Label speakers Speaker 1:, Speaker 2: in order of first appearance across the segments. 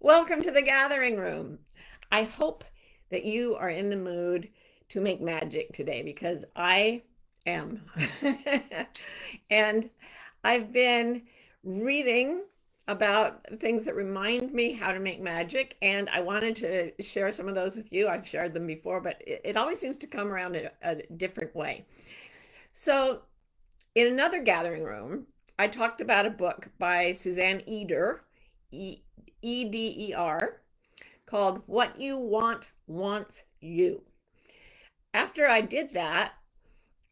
Speaker 1: Welcome to the gathering room. I hope that you are in the mood to make magic today because I am. And I've been reading about things that remind me how to make magic, and I wanted to share some of those with you. I've shared them before, but it always seems to come around in a different way. So, in another gathering room, I talked about a book by Suzanne Eder, E Eder, called What You Want Wants You. After I did that,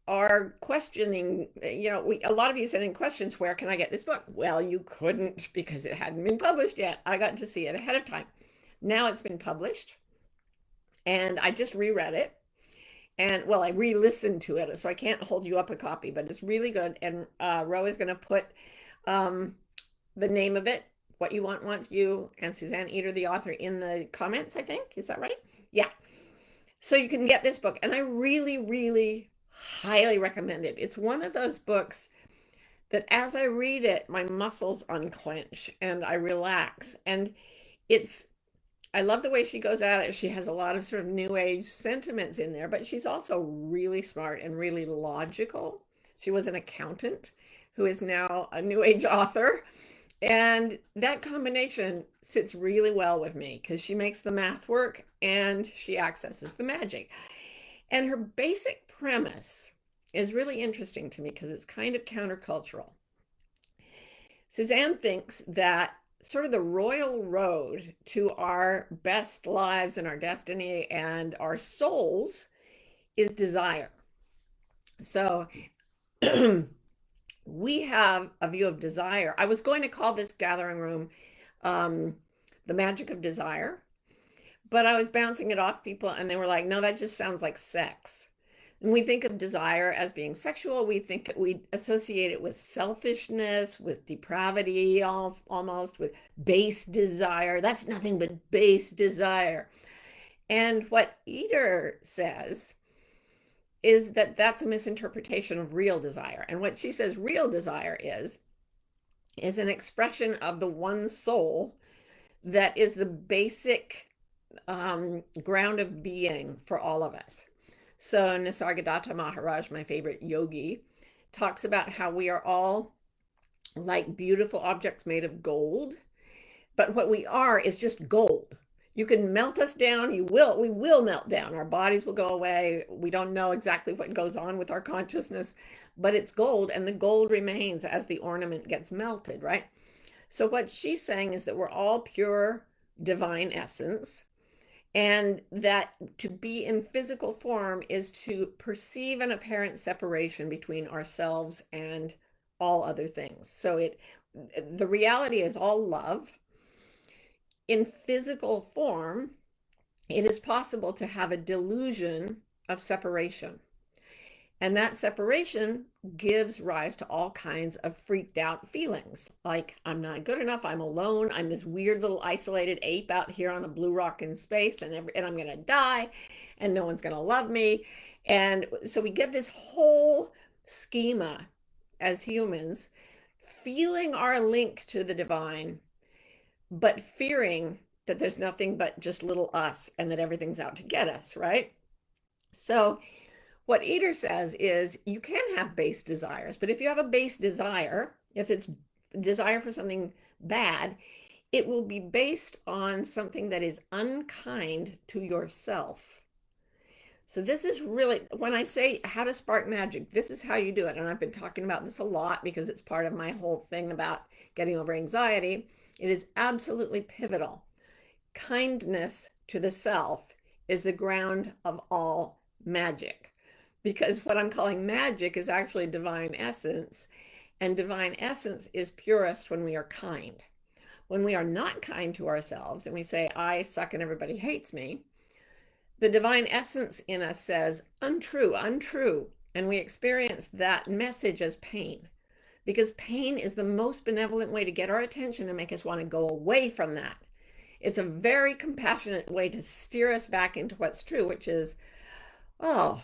Speaker 1: our questioning, a lot of you sent in questions, where can I get this book? Well, you couldn't because it hadn't been published yet. I got to see it ahead of time. Now it's been published, and I just reread it. And well, I re-listened to it, so I can't hold you up a copy, but it's really good. And Ro is going to put um, the name of it, What You Want Wants You, and Suzanne Eder, the author, in the comments, I think. Is that right? Yeah. So you can get this book. And I really, really highly recommend it. It's one of those books that as I read it, my muscles unclench and I relax. And it's, I love the way she goes at it. She has a lot of sort of new age sentiments in there, but she's also really smart and really logical. She was an accountant who is now a new age author. And that combination sits really well with me because she makes the math work and she accesses the magic. And her basic premise is really interesting to me because it's kind of countercultural. Suzanne thinks that sort of the royal road to our best lives and our destiny and our souls is desire. So we have a view of desire. I was going to call this gathering room the magic of desire, but I was bouncing it off people and they were like, no, that just sounds like sex. And we think of desire as being sexual. We associate it with selfishness, with depravity, almost with base desire. That's nothing but base desire. And what Eder says is that that's a misinterpretation of real desire. And what she says real desire is an expression of the one soul that is the basic ground of being for all of us. So Nisargadatta Maharaj, my favorite yogi, talks about how we are all like beautiful objects made of gold, but what we are is just gold. You can melt us down, we will melt down. Our bodies will go away. We don't know exactly what goes on with our consciousness, but it's gold, and the gold remains as the ornament gets melted, right? So what she's saying is that we're all pure divine essence, and that to be in physical form is to perceive an apparent separation between ourselves and all other things. So the reality is all love. In physical form, it is possible to have a delusion of separation. And that separation gives rise to all kinds of freaked out feelings, like I'm not good enough, I'm alone, I'm this weird little isolated ape out here on a blue rock in space, and I'm going to die, and no one's going to love me. And so we get this whole schema as humans, feeling our link to the divine, but fearing that there's nothing but just little us and that everything's out to get us, right? So what Eder says is you can have base desires, but if you have a base desire, if it's desire for something bad, it will be based on something that is unkind to yourself. So this is really, when I say how to spark magic, this is how you do it. And I've been talking about this a lot because it's part of my whole thing about getting over anxiety. It is absolutely pivotal. Kindness to the self is the ground of all magic, because what I'm calling magic is actually divine essence, and divine essence is purest when we are kind. When we are not kind to ourselves and we say, I suck and everybody hates me, the divine essence in us says, untrue, untrue. And we experience that message as pain, because pain is the most benevolent way to get our attention and make us want to go away from that. It's a very compassionate way to steer us back into what's true, which is, oh,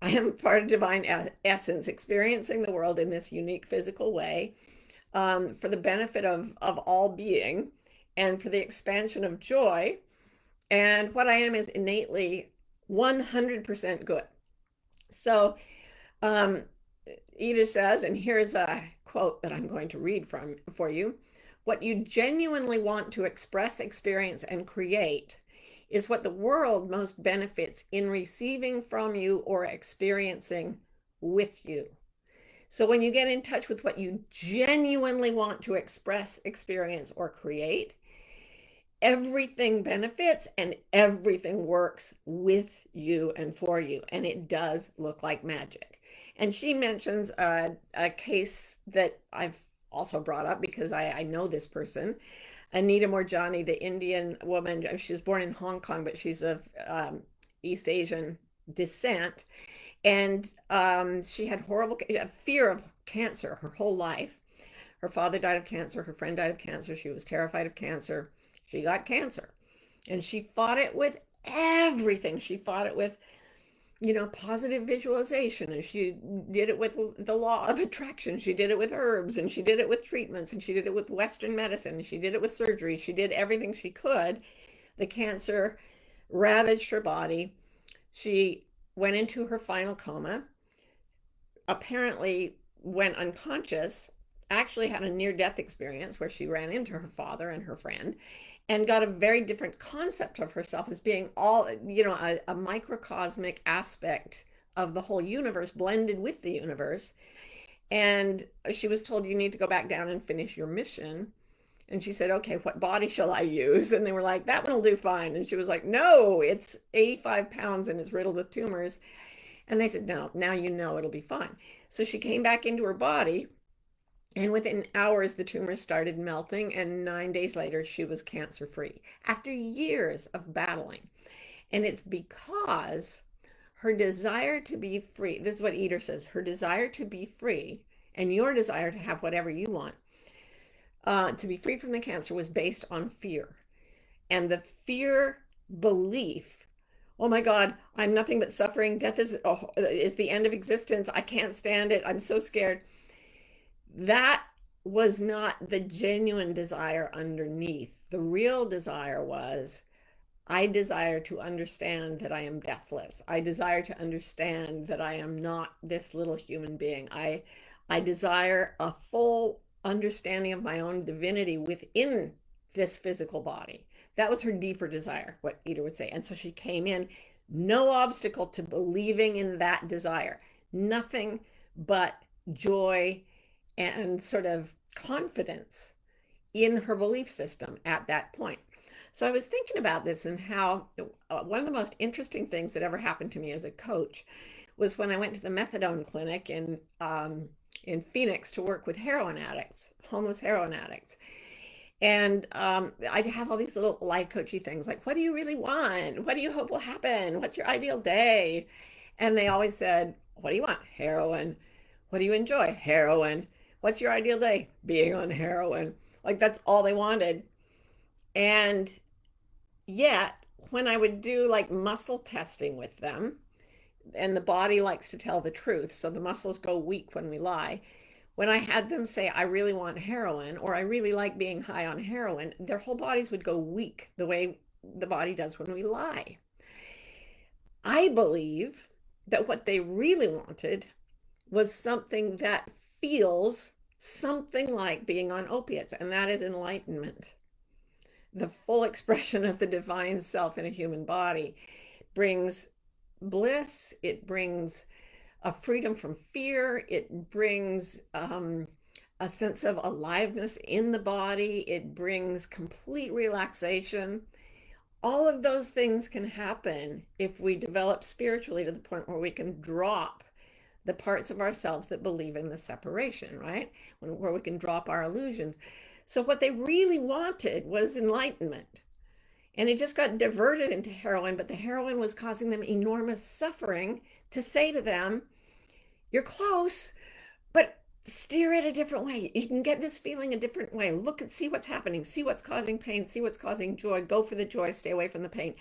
Speaker 1: I am part of divine essence, experiencing the world in this unique physical way for the benefit of all being. and for the expansion of joy. And what I am is innately 100% good. So, um, Eda says, and here's a quote that I'm going to read from for you: what you genuinely want to express, experience, and create is what the world most benefits in receiving from you or experiencing with you. So when you get in touch with what you genuinely want to express, experience, or create, everything benefits and everything works with you and for you. And it does look like magic. And she mentions a case that I've also brought up because I know this person, Anita Morjani, the Indian woman. She was born in Hong Kong, but she's of East Asian descent. And she had horrible fear of cancer her whole life. Her father died of cancer. Her friend died of cancer. She was terrified of cancer. She got cancer. And she fought it with everything. She fought it with, positive visualization. And she did it with the law of attraction. She did it with herbs. And she did it with treatments. And she did it with Western medicine. She did it with surgery. She did everything she could. The cancer ravaged her body. She went into her final coma, apparently went unconscious, actually had a near death experience where she ran into her father and her friend, and got a very different concept of herself as being all, a microcosmic aspect of the whole universe blended with the universe. And she was told, you need to go back down and finish your mission. And she said, okay, what body shall I use? And they were like, that one will do fine. And she was like, no, it's 85 pounds and it's riddled with tumors. And they said, no, now you know it'll be fine. So she came back into her body, and within hours, the tumors started melting. And 9 days later, she was cancer free after years of battling. And it's because her desire to be free, this is what Eder says, her desire to be free and your desire to have whatever you want, to be free from the cancer, was based on fear. And the fear belief, oh my God, I'm nothing but suffering. Death is the end of existence. I can't stand it. I'm so scared. That was not the genuine desire underneath. The real desire was, I desire to understand that I am deathless. I desire to understand that I am not this little human being. I desire a full understanding of my own divinity within this physical body. That was her deeper desire, what Eder would say. And so she came in, no obstacle to believing in that desire, nothing but joy and sort of confidence in her belief system at that point. So I was thinking about this and how one of the most interesting things that ever happened to me as a coach was when I went to the methadone clinic in Phoenix to work with heroin addicts, homeless heroin addicts. And I'd have all these little life coachy things like, what do you really want? What do you hope will happen? What's your ideal day? And they always said, what do you want? Heroin. What do you enjoy? Heroin. What's your ideal day? Being on heroin. Like that's all they wanted. And yet, when I would do like muscle testing with them, and the body likes to tell the truth, so the muscles go weak when we lie. When I had them say, I really want heroin, or I really like being high on heroin, their whole bodies would go weak the way the body does when we lie. I believe that what they really wanted was something that feels something like being on opiates, and that is enlightenment. The full expression of the divine self in a human body brings bliss, it brings a freedom from fear, it brings a sense of aliveness in the body, it brings complete relaxation. All of those things can happen if we develop spiritually to the point where we can drop the parts of ourselves that believe in the separation, right? Where we can drop our illusions. So what they really wanted was enlightenment. And it just got diverted into heroin, but the heroin was causing them enormous suffering to say to them, you're close, but steer it a different way. You can get this feeling a different way. Look and see what's happening. See what's causing pain. See what's causing joy. Go for the joy. Stay away from the pain.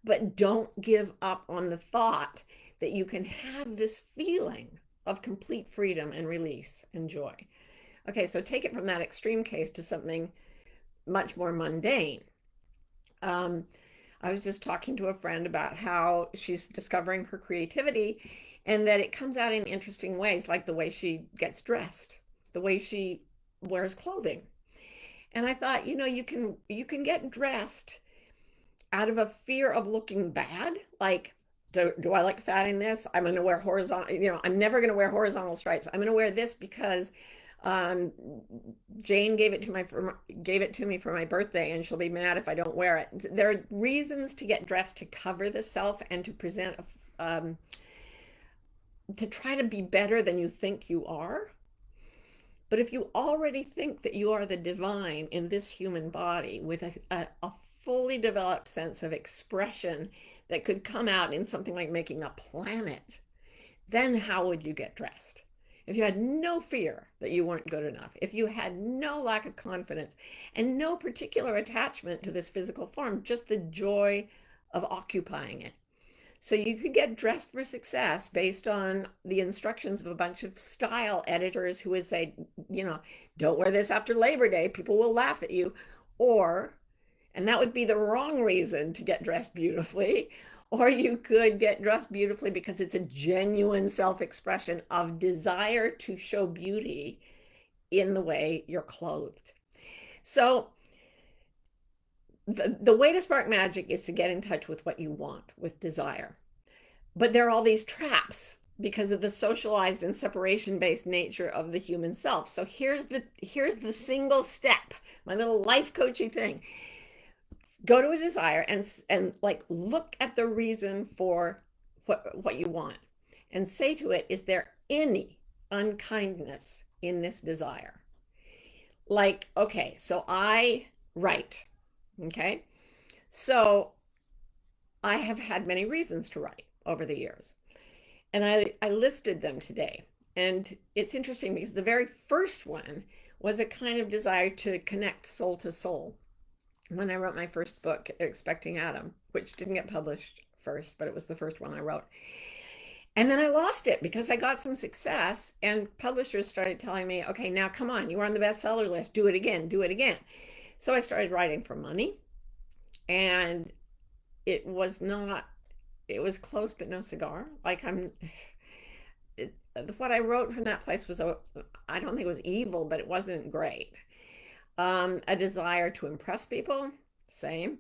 Speaker 1: But don't give up on the thought that you can have this feeling of complete freedom and release and joy. Okay, so take it from that extreme case to something much more mundane. Um, I was just talking to a friend about how she's discovering her creativity and that it comes out in interesting ways, like the way she gets dressed, the way she wears clothing. And I thought, you can get dressed out of a fear of looking bad, like do I like fat in this? I'm going to wear horizontal, I'm never going to wear horizontal stripes. I'm going to wear this because um, Jane gave it to me for my birthday, and she'll be mad if I don't wear it. There are reasons to get dressed to cover the self and to present to try to be better than you think you are. But if you already think that you are the divine in this human body with a fully developed sense of expression that could come out in something like making a planet, then how would you get dressed? If you had no fear that you weren't good enough, if you had no lack of confidence and no particular attachment to this physical form, just the joy of occupying it. So you could get dressed for success based on the instructions of a bunch of style editors who would say, don't wear this after Labor Day, people will laugh at you. Or, and that would be the wrong reason to get dressed beautifully, or you could get dressed beautifully because it's a genuine self-expression of desire to show beauty in the way you're clothed. So the way to spark magic is to get in touch with what you want, with desire. But there are all these traps because of the socialized and separation-based nature of the human self. So here's the single step, my little life coachy thing. Go to a desire and like look at the reason for what you want and say to it, is there any unkindness in this desire? Like, okay, so I write. Okay. So I have had many reasons to write over the years. And I listed them today. And it's interesting because the very first one was a kind of desire to connect soul to soul. When I wrote my first book, Expecting Adam, which didn't get published first, but it was the first one I wrote. And then I lost it because I got some success and publishers started telling me, okay, now come on, you were on the bestseller list, do it again, do it again. So I started writing for money, and it was not, it was close but no cigar. Like what I wrote from that place was, I don't think it was evil, but it wasn't great. A desire to impress people, same.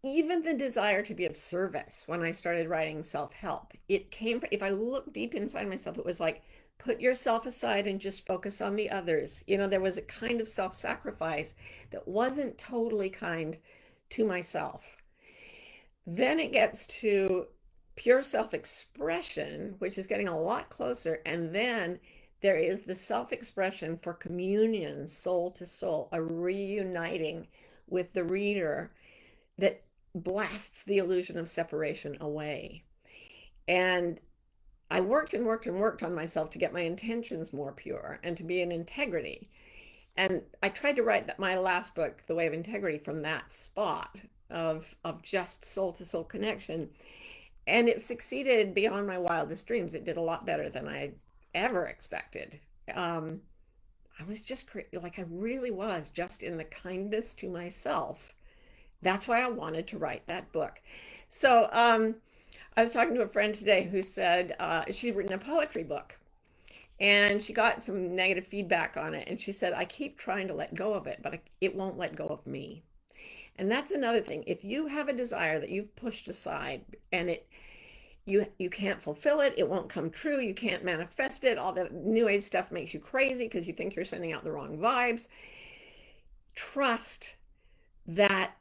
Speaker 1: Even the desire to be of service when I started writing self-help. It came from, if I look deep inside myself, it was like, put yourself aside and just focus on the others. There was a kind of self-sacrifice that wasn't totally kind to myself. Then it gets to pure self-expression, which is getting a lot closer. And then there is the self-expression for communion, soul to soul, a reuniting with the reader that blasts the illusion of separation away. And I worked and worked and worked on myself to get my intentions more pure and to be in integrity. And I tried to write my last book, The Way of Integrity, from that spot of just soul to soul connection. And it succeeded beyond my wildest dreams. It did a lot better than I ever expected. I was just like, I really was just in the kindness to myself. That's why I wanted to write that book. So I was talking to a friend today who said she'd written a poetry book and she got some negative feedback on it. And she said, I keep trying to let go of it, but it won't let go of me. And that's another thing. If you have a desire that you've pushed aside and you can't fulfill it, it won't come true, you can't manifest it, all the new age stuff makes you crazy because you think you're sending out the wrong vibes, trust that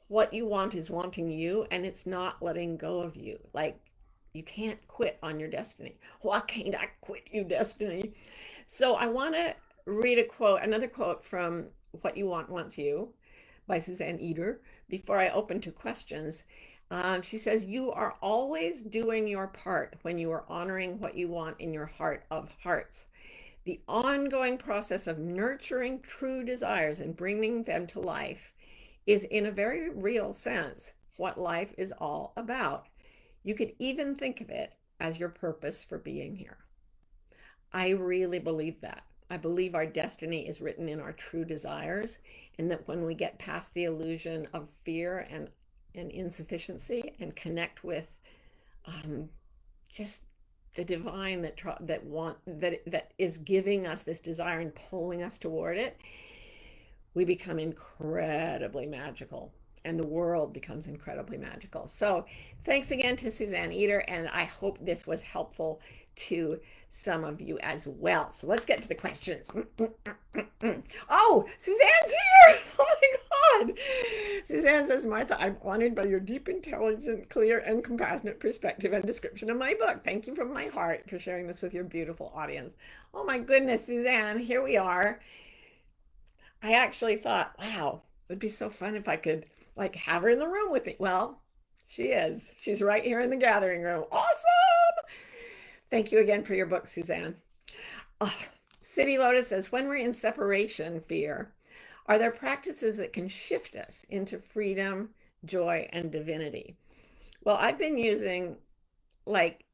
Speaker 1: what you want is wanting you and it's not letting go of you. Like, you can't quit on your destiny. Why can't I quit you, destiny? So I want to read another quote from What You Want Wants You by Suzanne Eder before I open to questions. She says, you are always doing your part when you are honoring what you want in your heart of hearts. The ongoing process of nurturing true desires and bringing them to life is, in a very real sense, what life is all about. You could even think of it as your purpose for being here. I really believe that. I believe our destiny is written in our true desires, and that when we get past the illusion of fear and insufficiency and connect with um, just the divine that is giving us this desire and pulling us toward it, we become incredibly magical, and the world becomes incredibly magical. So thanks again to Suzanne Eder, and I hope this was helpful to some of you as well. So let's get to the questions. Oh, Suzanne's here! Oh my God! Suzanne says, Martha, I'm honored by your deep, intelligent, clear, and compassionate perspective and description of my book. Thank you from my heart for sharing this with your beautiful audience. Oh my goodness, Suzanne, here we are. I actually thought, wow, it would be so fun if I could like have her in the room with me. Well, she is. She's right here in the gathering room. Awesome! Thank you again for your book, Suzanne. Oh, City Lotus says, when we're in separation fear, are there practices that can shift us into freedom, joy, and divinity? Well, I've been using, like,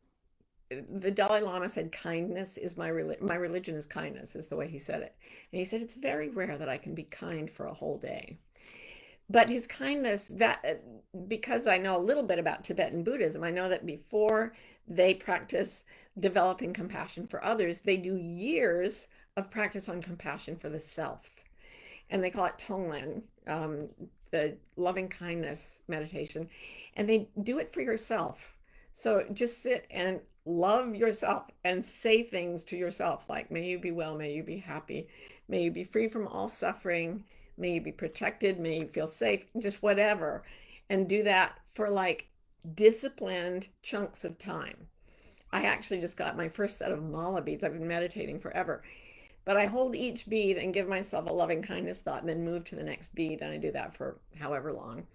Speaker 1: the Dalai Lama said, kindness is my religion is kindness, is the way he said it. And he said, it's very rare that I can be kind for a whole day. But his kindness, that because I know a little bit about Tibetan Buddhism, I know that before they practice developing compassion for others, they do years of practice on compassion for the self. And they call it Tonglen, the loving kindness meditation. And they do it for yourself. So just sit and love yourself and say things to yourself like, may you be well, may you be happy, may you be free from all suffering, may you be protected, may you feel safe, just whatever. And do that for like disciplined chunks of time. I actually just got my first set of mala beads. I've been meditating forever. But I hold each bead and give myself a loving kindness thought and then move to the next bead. And I do that for however long.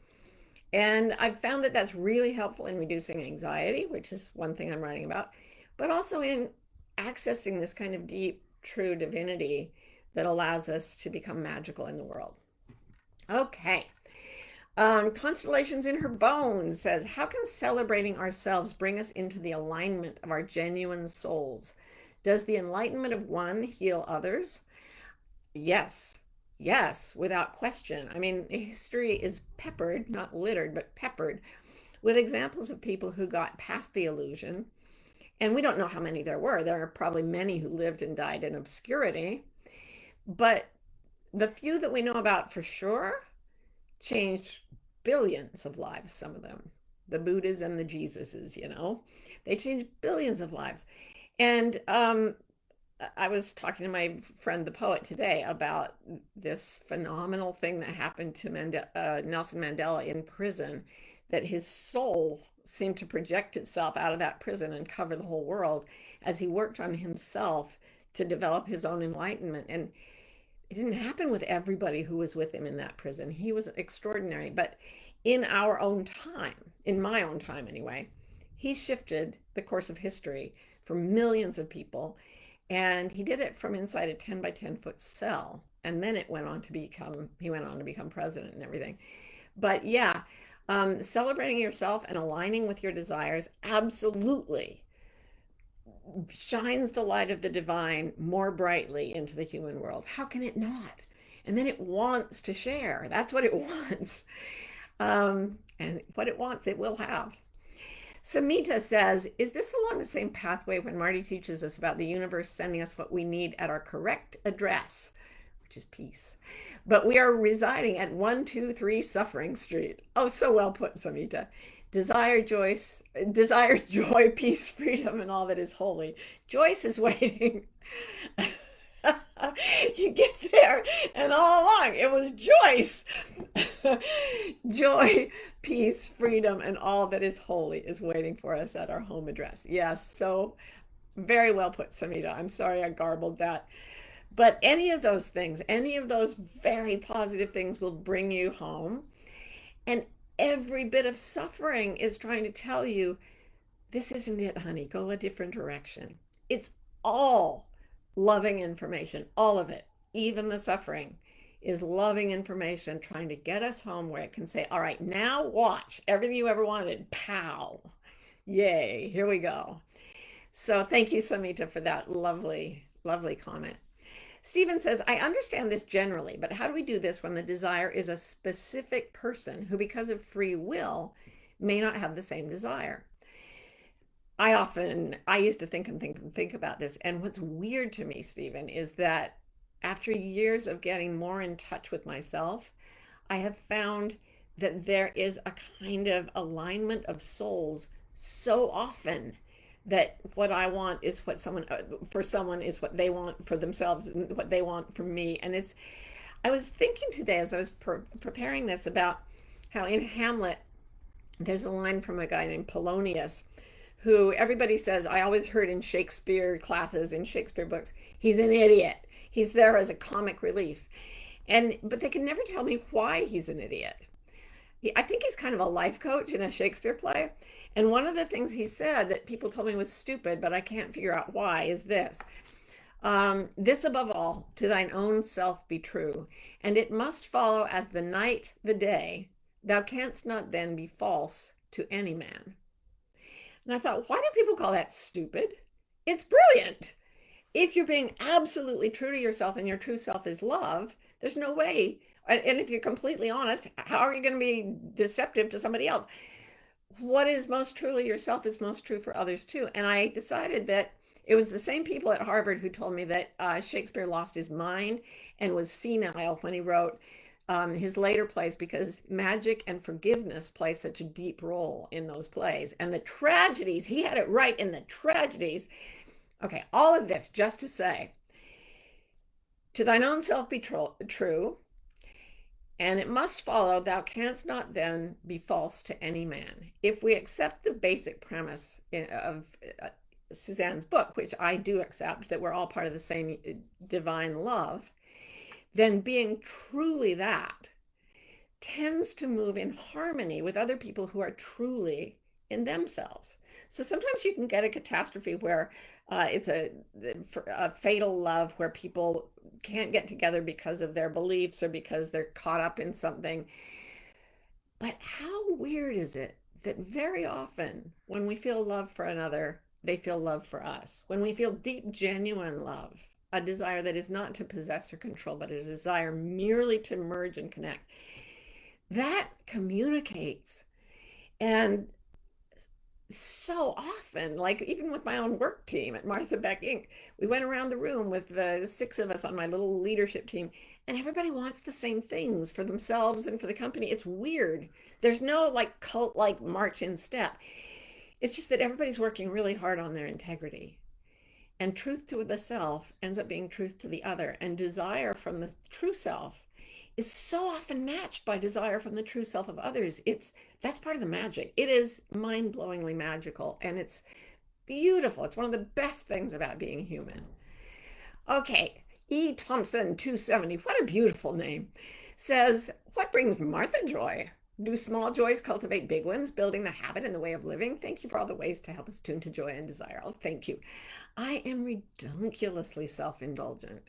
Speaker 1: And I've found that that's really helpful in reducing anxiety, which is one thing I'm writing about, but also in accessing this kind of deep, true divinity that allows us to become magical in the world. Okay. Constellations in Her Bones says, how can celebrating ourselves bring us into the alignment of our genuine souls? Does the enlightenment of one heal others? Yes. Yes, without question. I mean, history is peppered, not littered, but peppered with examples of people who got past the illusion. And we don't know how many there were. There are probably many who lived and died in obscurity. But the few that we know about for sure changed billions of lives, some of them. The Buddhas and the Jesuses, they changed billions of lives. And I was talking to my friend, the poet, today about this phenomenal thing that happened to Nelson Mandela in prison, that his soul seemed to project itself out of that prison and cover the whole world as he worked on himself to develop his own enlightenment. And it didn't happen with everybody who was with him in that prison. He was extraordinary. But in our own time, in my own time anyway, he shifted the course of history for millions of people. And he did it from inside a 10 by 10 foot cell. And then he went on to become president and everything. But yeah, celebrating yourself and aligning with your desires absolutely shines the light of the divine more brightly into the human world. How can it not? And then it wants to share. That's what it wants. And what it wants, it will have. Samita says, is this along the same pathway when Marty teaches us about the universe sending us what we need at our correct address, which is peace, but we are residing at 123 Suffering Street? Oh, so well put, Samita. Desire, joy, peace, freedom, and all that is holy. Joyce is waiting. You get there, and all along it was Joyce. Joy, peace, freedom, and all that is holy is waiting for us at our home address. Yes, so very well put, Samita. I'm sorry I garbled that. But any of those things, any of those very positive things will bring you home. And every bit of suffering is trying to tell you, this isn't it, honey. Go a different direction. It's all loving information, all of it, even the suffering is loving information trying to get us home where it can say, all right, now watch everything you ever wanted. Pow. Yay. Here we go. So thank you, Samita, for that lovely, lovely comment. Stephen says, I understand this generally, but how do we do this when the desire is a specific person who, because of free will, may not have the same desire? I used to think and think and think about this. And what's weird to me, Stephen, is that after years of getting more in touch with myself, I have found that there is a kind of alignment of souls so often that what I want is what someone for someone is what they want for themselves and what they want from me. And it's I was thinking today as I was preparing this about how in Hamlet there's a line from a guy named Polonius who everybody says, I always heard in Shakespeare classes, in Shakespeare books, he's an idiot. He's there as a comic relief. But they can never tell me why he's an idiot. I think he's kind of a life coach in a Shakespeare play. And one of the things he said that people told me was stupid, but I can't figure out why, is this. This above all, to thine own self be true, and it must follow as the night the day, thou canst not then be false to any man. And I thought, why do people call that stupid? It's brilliant. If you're being absolutely true to yourself and your true self is love, there's no way. And if you're completely honest, how are you going to be deceptive to somebody else? What is most truly yourself is most true for others too. And I decided that it was the same people at Harvard who told me that Shakespeare lost his mind and was senile when he wrote his later plays because magic and forgiveness play such a deep role in those plays. And the tragedies, he had it right in the tragedies. Okay, all of this just to say, to thine own self be true, and it must follow thou canst not then be false to any man. If we accept the basic premise of Suzanne's book, which I do accept, that we're all part of the same divine love, then being truly that tends to move in harmony with other people who are truly in themselves. So sometimes you can get a catastrophe where it's a fatal love where people can't get together because of their beliefs or because they're caught up in something. But how weird is it that very often when we feel love for another, they feel love for us? When we feel deep, genuine love, a desire that is not to possess or control, but a desire merely to merge and connect, that communicates. And so often, like even with my own work team at Martha Beck Inc., we went around the room with the six of us on my little leadership team, and everybody wants the same things for themselves and for the company. It's weird. There's no like cult like march in step. It's just that everybody's working really hard on their integrity. And truth to the self ends up being truth to the other. And desire from the true self is so often matched by desire from the true self of others. That's part of the magic. It is mind-blowingly magical and it's beautiful. It's one of the best things about being human. Okay, E. Thompson 270, what a beautiful name, says, what brings Martha joy? Do small joys cultivate big ones, building the habit and the way of living? Thank you for all the ways to help us tune to joy and desire. Oh, thank you. I am redunculously self-indulgent.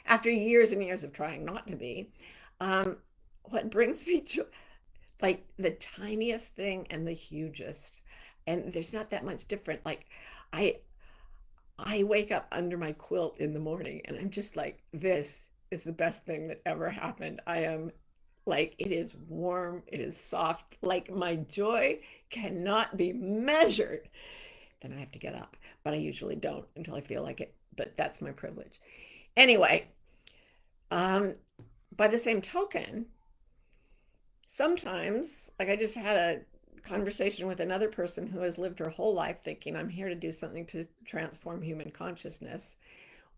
Speaker 1: After years and years of trying not to be, what brings me joy, like the tiniest thing and the hugest, and there's not that much different. Like I I wake up under my quilt in the morning and I'm just like, this is the best thing that ever happened. I am like, it is warm, it is soft, like my joy cannot be measured. Then I have to get up, but I usually don't until I feel like it. But that's my privilege. Anyway, um, by the same token, sometimes, like I just had a conversation with another person who has lived her whole life thinking I'm here to do something to transform human consciousness.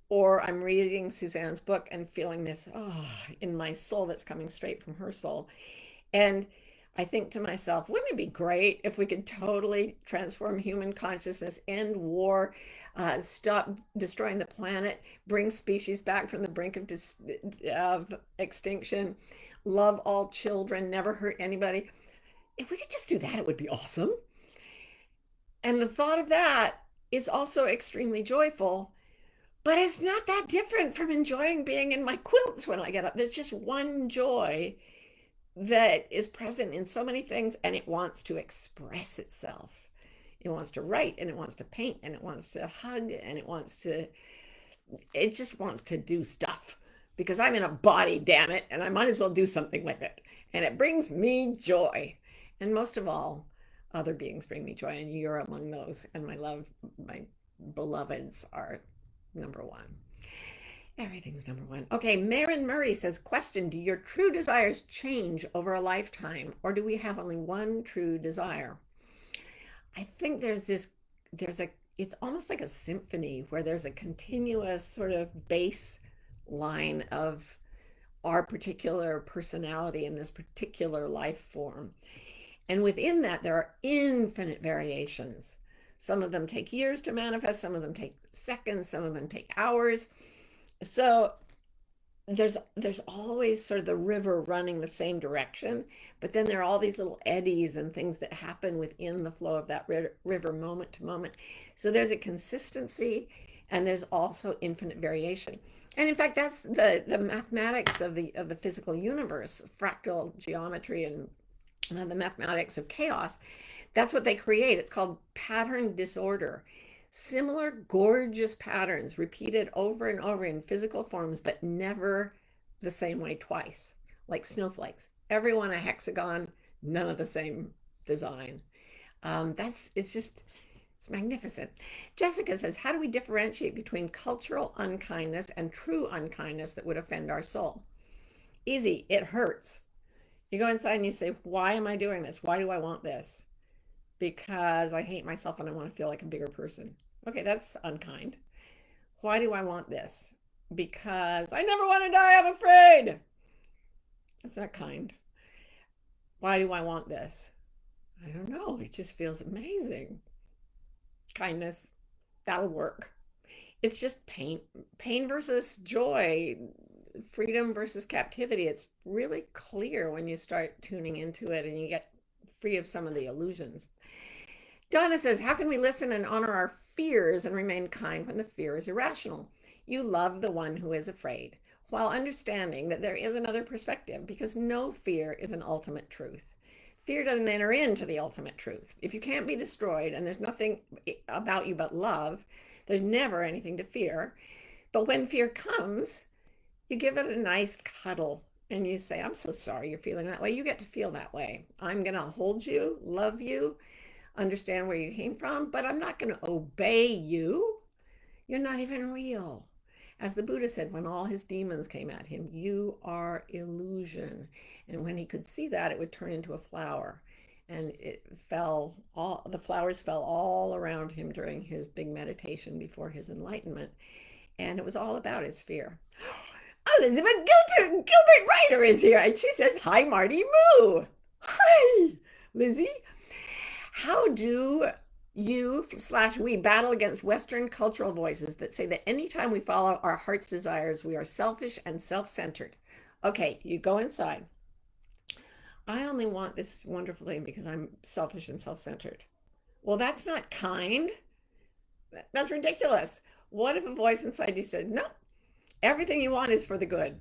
Speaker 1: Or I'm reading Suzanne's book and feeling this, oh, in my soul that's coming straight from her soul. And I think to myself, wouldn't it be great if we could totally transform human consciousness, end war, stop destroying the planet, bring species back from the brink of extinction, love all children, never hurt anybody? If we could just do that, it would be awesome. And the thought of that is also extremely joyful, but it's not that different from enjoying being in my quilts when I get up. There's just one joy that is present in so many things, and it wants to express itself. It wants to write, and it wants to paint, and it wants to hug, and it wants to it just wants to do stuff because I'm in a body, damn it, and I might as well do something with it. And it brings me joy. And most of all, other beings bring me joy, and you're among those. And my beloveds are number one. Everything's number one. Okay, Marin Murray says, question, do your true desires change over a lifetime, or do we have only one true desire? I think it's almost like a symphony where there's a continuous sort of bass line of our particular personality in this particular life form. And within that, there are infinite variations. Some of them take years to manifest, some of them take seconds, some of them take hours. So there's always sort of the river running the same direction, but then there are all these little eddies and things that happen within the flow of that river moment to moment. So there's a consistency, and there's also infinite variation. And in fact, that's the mathematics of the physical universe, fractal geometry, and the mathematics of chaos. That's what they create. It's called pattern disorder. Similar gorgeous patterns repeated over and over in physical forms, but never the same way twice, like snowflakes. Every one a hexagon, none of the same design. It's magnificent. Jessica says, how do we differentiate between cultural unkindness and true unkindness that would offend our soul? Easy, it hurts. You go inside and you say, why am I doing this? Why do I want this? Because I hate myself and I want to feel like a bigger person. Okay, that's unkind. Why do I want this? Because I never want to die, I'm afraid. That's not kind. Why do I want this? I don't know. It just feels amazing. Kindness, that'll work. It's just pain versus joy, freedom versus captivity. It's really clear when you start tuning into it and you get free of some of the illusions. Donna says, how can we listen and honor our fears and remain kind when the fear is irrational? You love the one who is afraid, while understanding that there is another perspective, because no fear is an ultimate truth. Fear doesn't enter into the ultimate truth. If you can't be destroyed and there's nothing about you but love, there's never anything to fear. But when fear comes, you give it a nice cuddle and you say, I'm so sorry you're feeling that way. You get to feel that way. I'm going to hold you, love you, understand where you came from, but I'm not going to obey you. You're not even real. As the Buddha said when all his demons came at him, you are illusion. And when he could see that, it would turn into a flower. And the flowers fell all around him during his big meditation before his enlightenment. And it was all about his fear. Elizabeth Gilbert Ryder is here, and she says, hi, Marty Moo. Hi, Lizzie. How do you/we battle against Western cultural voices that say that anytime we follow our heart's desires, we are selfish and self-centered? Okay, you go inside. I only want this wonderful thing because I'm selfish and self-centered. Well, that's not kind. That's ridiculous. What if a voice inside you said, no, everything you want is for the good?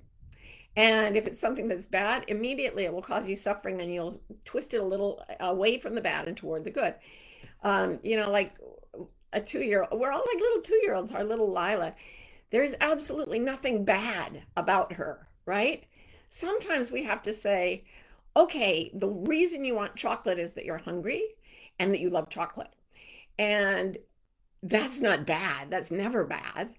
Speaker 1: And if it's something that's bad, immediately it will cause you suffering and you'll twist it a little away from the bad and toward the good. Like a 2-year-old, we're all like little 2-year-olds, our little Lila. There's absolutely nothing bad about her, right? Sometimes we have to say, okay, the reason you want chocolate is that you're hungry and that you love chocolate. And that's not bad. That's never bad.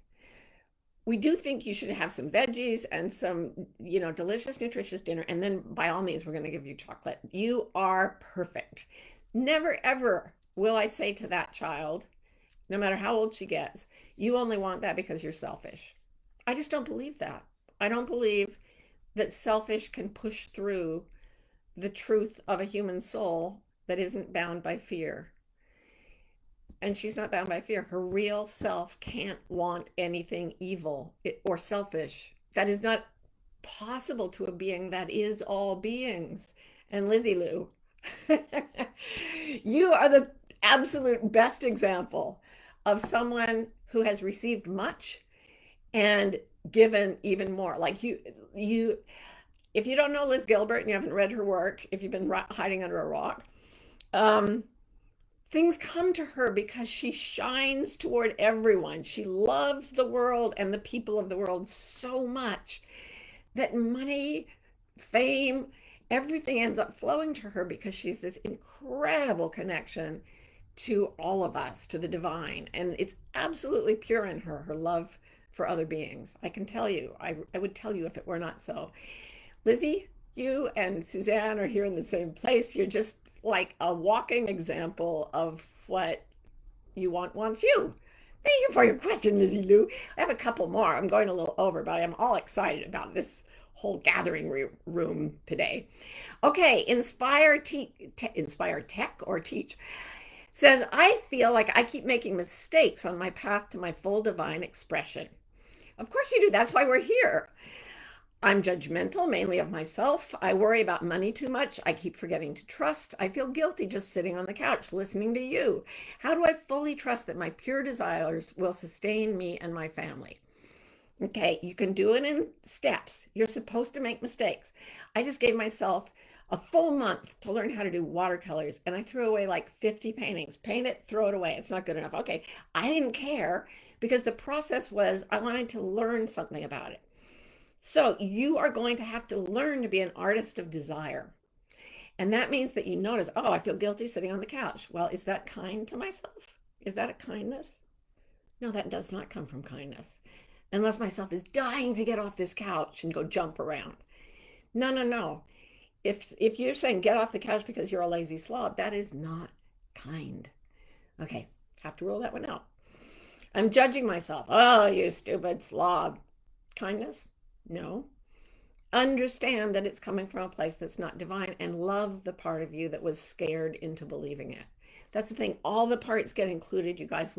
Speaker 1: We do think you should have some veggies and some, delicious, nutritious dinner. And then by all means, we're going to give you chocolate. You are perfect. Never, ever will I say to that child, no matter how old she gets, you only want that because you're selfish. I just don't believe that. I don't believe that selfish can push through the truth of a human soul that isn't bound by fear. And she's not bound by fear. Her real self can't want anything evil or selfish. That is not possible to a being that is all beings. And Lizzie Lou, you are the absolute best example of someone who has received much and given even more. Like you, if you don't know Liz Gilbert and you haven't read her work, if you've been hiding under a rock, Things come to her because she shines toward everyone. She loves the world and the people of the world so much that money, fame, everything ends up flowing to her because she's this incredible connection to all of us, to the divine. And it's absolutely pure in her, her love for other beings. I can tell you, I would tell you if it were not so. Lizzie, you and Suzanne are here in the same place. You're just like a walking example of what you want wants you. Thank you for your question, Lizzie Lou. I have a couple more. I'm going a little over, but I'm all excited about this whole gathering room today. Okay, inspire tech or teach says, I feel like I keep making mistakes on my path to my full divine expression. Of course you do. That's why we're here. I'm judgmental, mainly of myself. I worry about money too much. I keep forgetting to trust. I feel guilty just sitting on the couch listening to you. How do I fully trust that my pure desires will sustain me and my family? Okay, you can do it in steps. You're supposed to make mistakes. I just gave myself a full month to learn how to do watercolors, and I threw away like 50 paintings. Paint it, throw it away. It's not good enough. Okay, I didn't care because the process was I wanted to learn something about it. So you are going to have to learn to be an artist of desire. And that means that you notice, oh, I feel guilty sitting on the couch. Well, is that kind to myself? Is that a kindness? No, that does not come from kindness. Unless myself is dying to get off this couch and go jump around. No, no, no. If you're saying get off the couch because you're a lazy slob, that is not kind. Okay, have to rule that one out. I'm judging myself. Oh, you stupid slob. Kindness? No. Understand that it's coming from a place that's not divine and love the part of you that was scared into believing it. That's the thing. All the parts get included, you guys.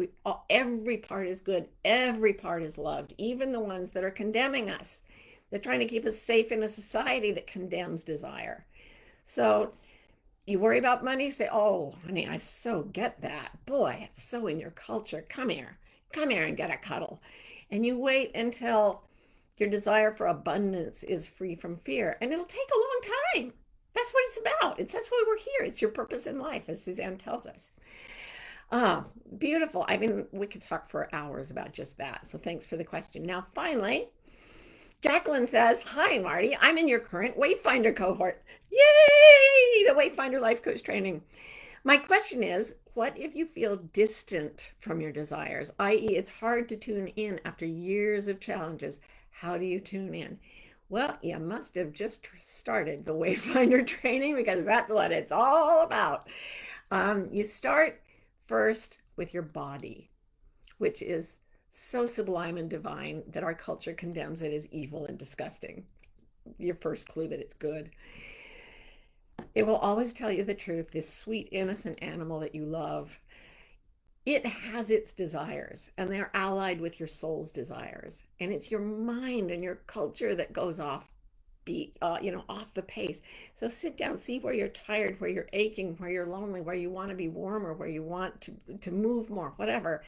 Speaker 1: Every part is good. Every part is loved, even the ones that are condemning us. They're trying to keep us safe in a society that condemns desire. So you worry about money, say, oh, honey, I so get that. Boy, it's so in your culture. Come here. Come here and get a cuddle. And you wait until your desire for abundance is free from fear. And it'll take a long time. That's what it's about. That's why we're here. It's your purpose in life, as Suzanne tells us. Ah, beautiful. I mean, we could talk for hours about just that. So thanks for the question. Now, finally, Jacqueline says, hi, Marty. I'm in your current Wayfinder cohort. Yay! The Wayfinder Life Coach training. My question is, what if you feel distant from your desires, i.e., it's hard to tune in after years of challenges? How do you tune in? Well, you must have just started the Wayfinder training because that's what it's all about. You start first with your body, which is so sublime and divine that our culture condemns it as evil and disgusting. Your first clue that it's good. It will always tell you the truth, this sweet, innocent animal that you love. It has its desires, and they're allied with your soul's desires. And it's your mind and your culture that goes off beat, off the pace. So sit down, see where you're tired, where you're aching, where you're lonely, where you want to be warmer, where you want to move more, whatever.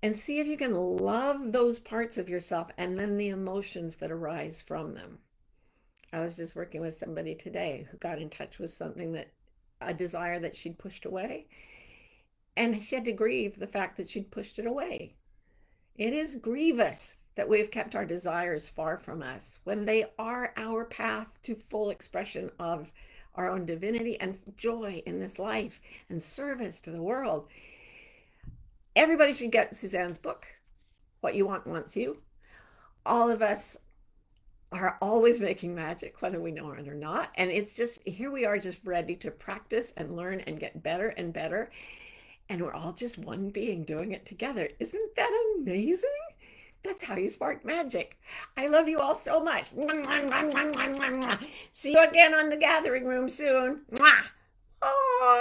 Speaker 1: And see if you can love those parts of yourself and then the emotions that arise from them. I was just working with somebody today who got in touch with a desire that she'd pushed away. And she had to grieve the fact that she'd pushed it away. It is grievous that we've kept our desires far from us when they are our path to full expression of our own divinity and joy in this life and service to the world. Everybody should get Suzanne's book, What You Want Wants You. All of us are always making magic, whether we know it or not. And it's just, here we are just ready to practice and learn and get better and better. And we're all just one being doing it together. Isn't that amazing? That's how you spark magic. I love you all so much. See you again on the gathering room soon. Oh.